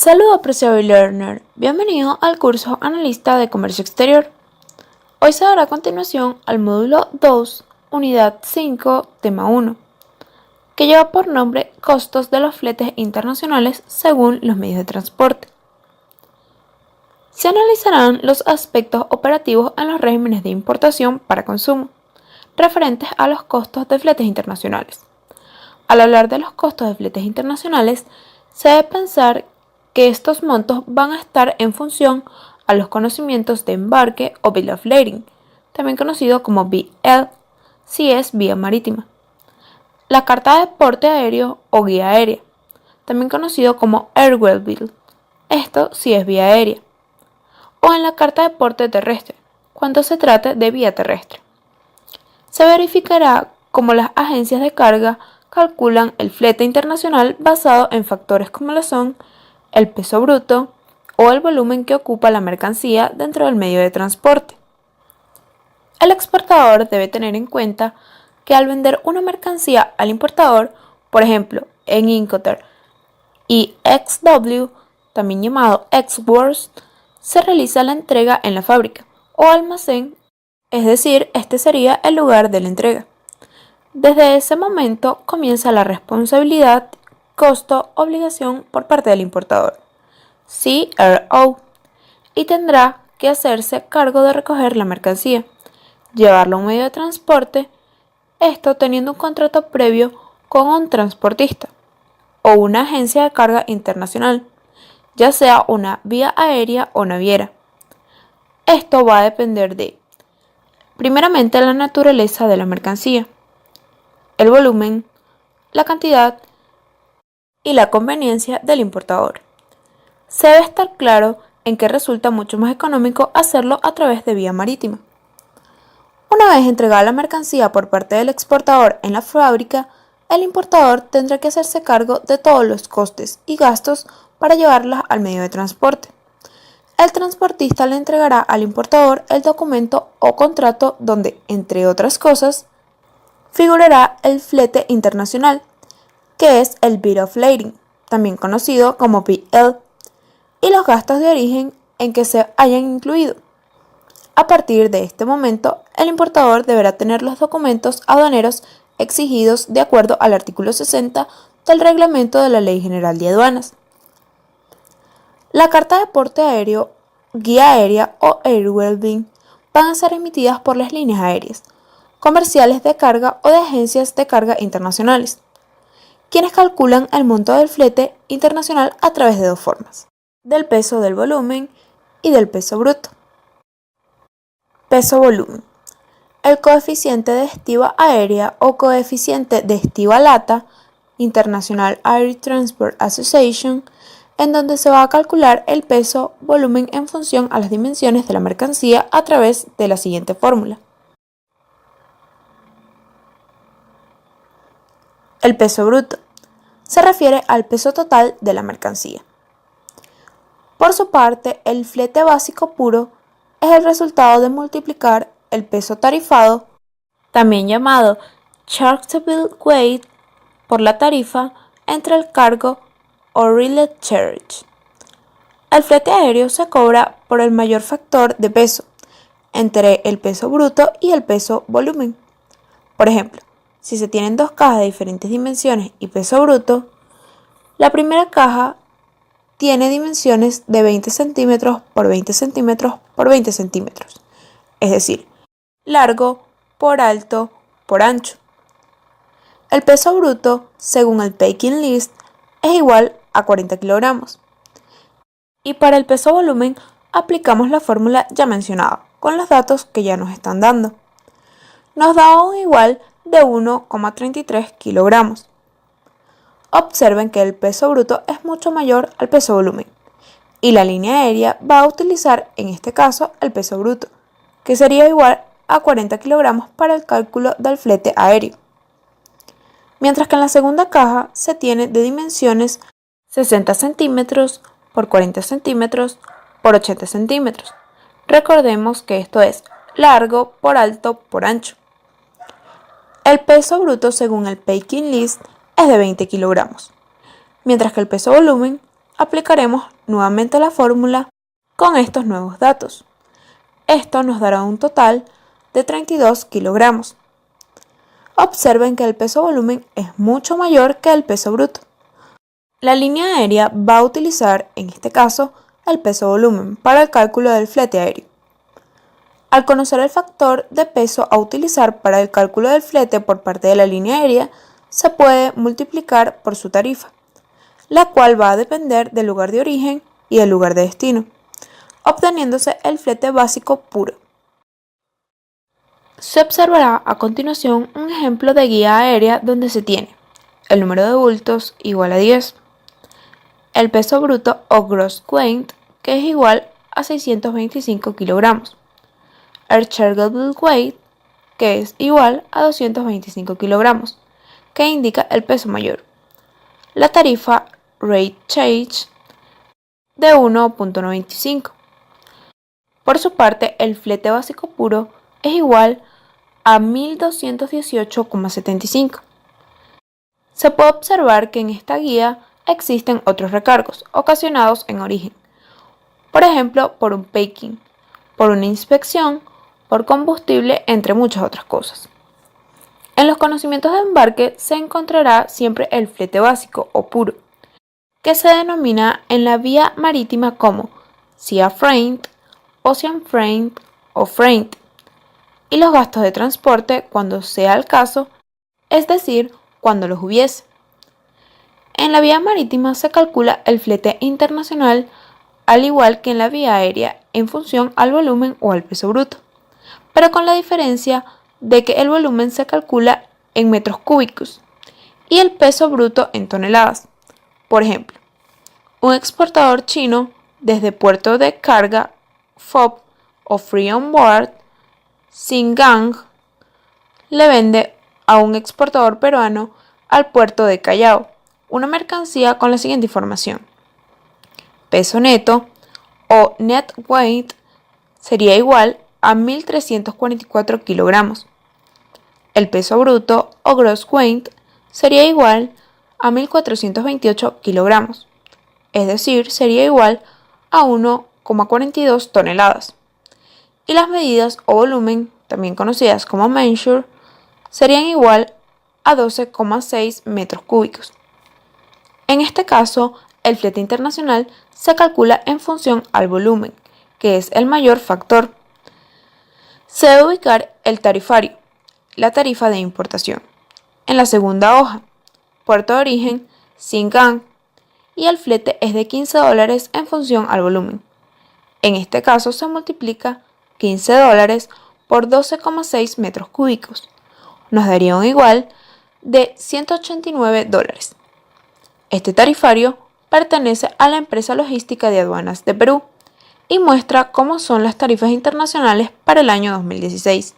Saludos, apreciado learner. Bienvenido al curso Analista de Comercio Exterior. Hoy se dará continuación al módulo 2, unidad 5, tema 1, que lleva por nombre Costos de los fletes internacionales según los medios de transporte. Se analizarán los aspectos operativos en los regímenes de importación para consumo, referentes a los costos de fletes internacionales. Al hablar de los costos de fletes internacionales, se debe pensar que estos montos van a estar en función a los conocimientos de embarque o Bill of Lading, también conocido como BL, si es vía marítima. La carta de porte aéreo o guía aérea, también conocido como Airway Bill, esto si es vía aérea. O en la carta de porte terrestre, cuando se trate de vía terrestre. Se verificará cómo las agencias de carga calculan el flete internacional basado en factores como lo son el peso bruto o el volumen que ocupa la mercancía dentro del medio de transporte. El exportador debe tener en cuenta que al vender una mercancía al importador, por ejemplo, en Incoterm y XW, también llamado Xworks, se realiza la entrega en la fábrica o almacén, es decir, este sería el lugar de la entrega. Desde ese momento comienza la responsabilidad, costo, obligación por parte del importador, CRO, y tendrá que hacerse cargo de recoger la mercancía, llevarla a un medio de transporte, esto teniendo un contrato previo con un transportista o una agencia de carga internacional, ya sea una vía aérea o naviera. Esto va a depender de, primeramente, la naturaleza de la mercancía, el volumen, la cantidad y la conveniencia del importador. Se debe estar claro en que resulta mucho más económico hacerlo a través de vía marítima. Una vez entregada la mercancía por parte del exportador en la fábrica, el importador tendrá que hacerse cargo de todos los costes y gastos para llevarla al medio de transporte. El transportista le entregará al importador el documento o contrato donde, entre otras cosas, figurará el flete internacional, que es el Bill of Lading, también conocido como BL, y los gastos de origen en que se hayan incluido. A partir de este momento, el importador deberá tener los documentos aduaneros exigidos de acuerdo al artículo 60 del Reglamento de la Ley General de Aduanas. La carta de porte aéreo, guía aérea o Airway Bill van a ser emitidas por las líneas aéreas, comerciales de carga o de agencias de carga internacionales, quienes calculan el monto del flete internacional a través de dos formas: del peso del volumen y del peso bruto. Peso-volumen. El coeficiente de estiba aérea o coeficiente de estiba LATA, International Air Transport Association, en donde se va a calcular el peso-volumen en función a las dimensiones de la mercancía a través de la siguiente fórmula. El peso bruto se refiere al peso total de la mercancía. Por su parte, el flete básico puro es el resultado de multiplicar el peso tarifado, también llamado chargeable weight, por la tarifa entre el cargo o relay charge. El flete aéreo se cobra por el mayor factor de peso entre el peso bruto y el peso volumen. Por ejemplo, si se tienen dos cajas de diferentes dimensiones y peso bruto, la primera caja tiene dimensiones de 20 centímetros por 20 centímetros por 20 centímetros, es decir, largo por alto por ancho. El peso bruto, según el packing list, es igual a 40 kilogramos. Y para el peso volumen aplicamos la fórmula ya mencionada, con los datos que ya nos están dando. Nos da un igual de 1,33 kilogramos. Observen que el peso bruto es mucho mayor al peso volumen, y la línea aérea va a utilizar en este caso el peso bruto, que sería igual a 40 kilogramos para el cálculo del flete aéreo. Mientras que en la segunda caja se tiene de dimensiones 60 centímetros por 40 centímetros por 80 centímetros. Recordemos que esto es largo por alto por ancho. El peso bruto según el packing list es de 20 kilogramos, mientras que el peso volumen aplicaremos nuevamente la fórmula con estos nuevos datos. Esto nos dará un total de 32 kilogramos. Observen que el peso-volumen es mucho mayor que el peso bruto. La línea aérea va a utilizar, en este caso, el peso-volumen para el cálculo del flete aéreo. Al conocer el factor de peso a utilizar para el cálculo del flete por parte de la línea aérea, se puede multiplicar por su tarifa, la cual va a depender del lugar de origen y del lugar de destino, obteniéndose el flete básico puro. Se observará a continuación un ejemplo de guía aérea donde se tiene el número de bultos igual a 10, el peso bruto o gross weight, que es igual a 625 kilogramos, el chargeable weight, que es igual a 225 kilogramos, que indica el peso mayor, la tarifa rate change de 1.95. Por su parte, el flete básico puro es igual a 1218,75. Se puede observar que en esta guía existen otros recargos ocasionados en origen, por ejemplo, por un packing, por una inspección, por combustible, entre muchas otras cosas. En los conocimientos de embarque se encontrará siempre el flete básico o puro, que se denomina en la vía marítima como sea freight, ocean freight o freight, y los gastos de transporte cuando sea el caso, es decir, cuando los hubiese. En la vía marítima se calcula el flete internacional al igual que en la vía aérea en función al volumen o al peso bruto, pero con la diferencia de que el volumen se calcula en metros cúbicos y el peso bruto en toneladas. Por ejemplo, un exportador chino desde puerto de carga FOB o Free on Board Xingang le vende a un exportador peruano al puerto de Callao una mercancía con la siguiente información. Peso neto o net weight sería igual a 1.344 kilogramos. El peso bruto o gross weight sería igual a 1.428 kilogramos, es decir, sería igual a 1,42 toneladas. Y las medidas o volumen, también conocidas como measure, serían igual a 12,6 metros cúbicos. En este caso, el flete internacional se calcula en función al volumen, que es el mayor factor. Se debe ubicar el tarifario, la tarifa de importación, en la segunda hoja, puerto de origen, Xingang, y el flete es de $15 en función al volumen. En este caso se multiplica $15 por 12,6 metros cúbicos. Nos daría un igual de $189. Este tarifario pertenece a la empresa logística de aduanas de Perú y muestra cómo son las tarifas internacionales para el año 2016.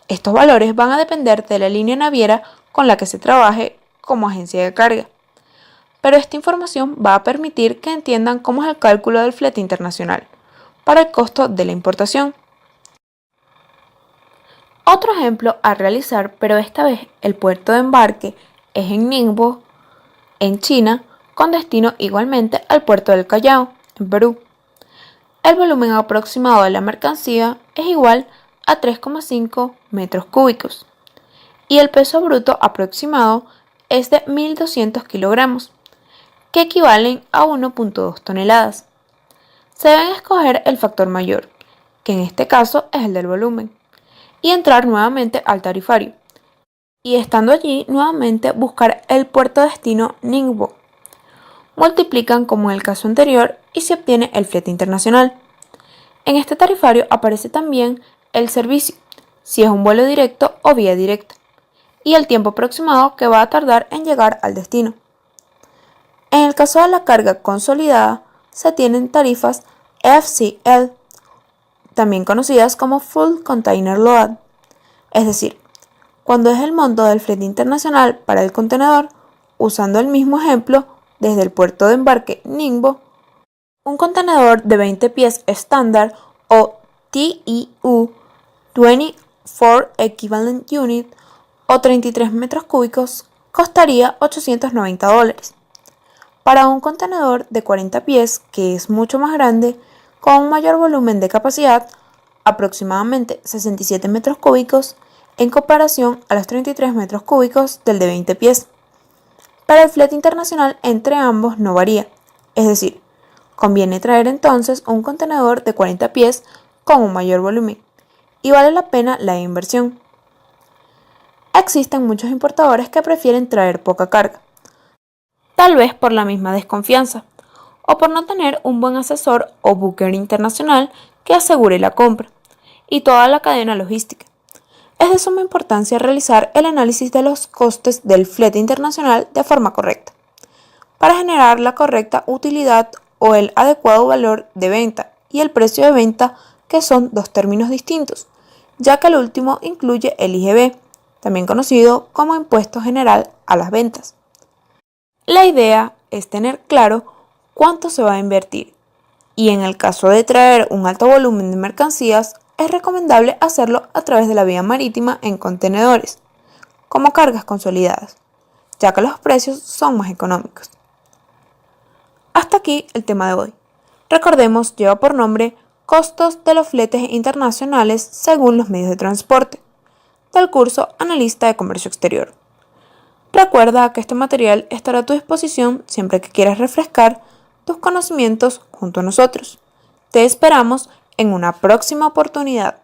Estos valores van a depender de la línea naviera con la que se trabaje como agencia de carga, pero esta información va a permitir que entiendan cómo es el cálculo del flete internacional para el costo de la importación. Otro ejemplo a realizar, pero esta vez el puerto de embarque es en Ningbo, en China, con destino igualmente al puerto del Callao, en Perú. El volumen aproximado de la mercancía es igual a 3,5 metros cúbicos y el peso bruto aproximado es de 1.200 kilogramos, que equivalen a 1.2 toneladas. Se debe escoger el factor mayor, que en este caso es el del volumen, y entrar nuevamente al tarifario, y estando allí nuevamente buscar el puerto destino Ningbo. Multiplican como en el caso anterior y se obtiene el flete internacional. En este tarifario aparece también el servicio, si es un vuelo directo o vía directa, y el tiempo aproximado que va a tardar en llegar al destino. En el caso de la carga consolidada, se tienen tarifas FCL, también conocidas como Full Container Load, es decir, cuando es el monto del flete internacional para el contenedor, usando el mismo ejemplo desde el puerto de embarque Ningbo, un contenedor de 20 pies estándar o TEU 24 Equivalent Unit o 33 metros cúbicos costaría $890. Para un contenedor de 40 pies, que es mucho más grande, con un mayor volumen de capacidad, aproximadamente 67 metros cúbicos, en comparación a los 33 metros cúbicos del de 20 pies. Para el flete internacional entre ambos no varía, es decir, conviene traer entonces un contenedor de 40 pies con un mayor volumen, y vale la pena la inversión. Existen muchos importadores que prefieren traer poca carga, tal vez por la misma desconfianza, o por no tener un buen asesor o booker internacional que asegure la compra, y toda la cadena logística. Es de suma importancia realizar el análisis de los costes del flete internacional de forma correcta, para generar la correcta utilidad o el adecuado valor de venta y el precio de venta, que son dos términos distintos, ya que el último incluye el IGB, también conocido como Impuesto General a las Ventas. La idea es tener claro cuánto se va a invertir, y en el caso de traer un alto volumen de mercancías, es recomendable hacerlo a través de la vía marítima en contenedores, como cargas consolidadas, ya que los precios son más económicos. Hasta aquí el tema de hoy. Recordemos, lleva por nombre Costos de los fletes internacionales según los medios de transporte, del curso Analista de Comercio Exterior. Recuerda que este material estará a tu disposición siempre que quieras refrescar tus conocimientos junto a nosotros. Te esperamos en una próxima oportunidad.